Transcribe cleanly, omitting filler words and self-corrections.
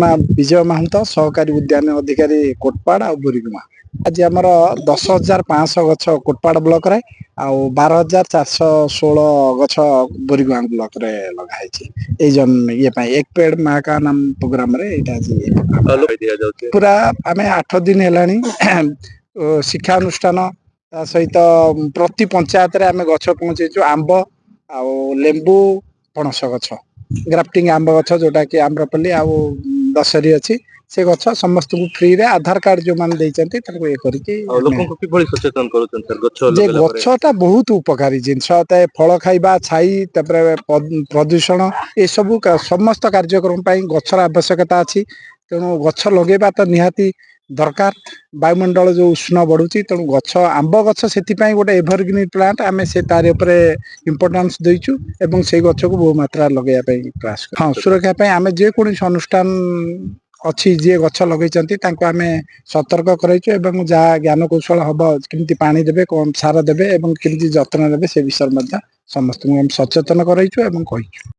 विजय महंत सहकारी उद्यान अधिकारी कोटपाड़ आ बुरीगुमा आज आम 10,500 गछ कोटपाड़ ब्लॉक रे आ 12,416 गछ बुरीगुमा ब्लॉक रे लगाई जन ये एक पेड़ माँ का नाम प्रोग्राम रे पूरा आम 8 दिन है शिक्षा अनुष्ठान सहित प्रति पंचायत रे आम गछ पहुंचेचु आंब आ लेंबू पणस गछ ग्राफ्टिंग आंब गछ जोटा कि आम्रपल्ली आ दशहरी अच्छी से गछ समस्त को फ्री रे आधार कार्ड जो मान देइचंती ताको ए करके सचेतन जे गछटा बहुत उपकारी जिनस फल खाइबा छाई प्रदूषण ए सब समस्त कार्यक्रम पाई गछर आवश्यकता अछि तेणु गछ लगेबा तो निहाती दरकार वायुमंडल जो उष्ण बढ़ुची तेणु गछ आंब गछ से गोटे एभरग्रीन प्लांट आम से तार इम्पोर्टान्स देचु एवं से गछ को बहु मात्रा लगे प्रयास हाँ सुरक्षा आम जेकोसी अनुष्ठान अच्छी जी गछ लगे आम सतर्क करैछु एवं जहाँ ज्ञान कौशल हम केमती पानी देवे कौन सार देवे केमती जत्न देवे से विषय समस्त सचेतन करैछु एवं कहिछु।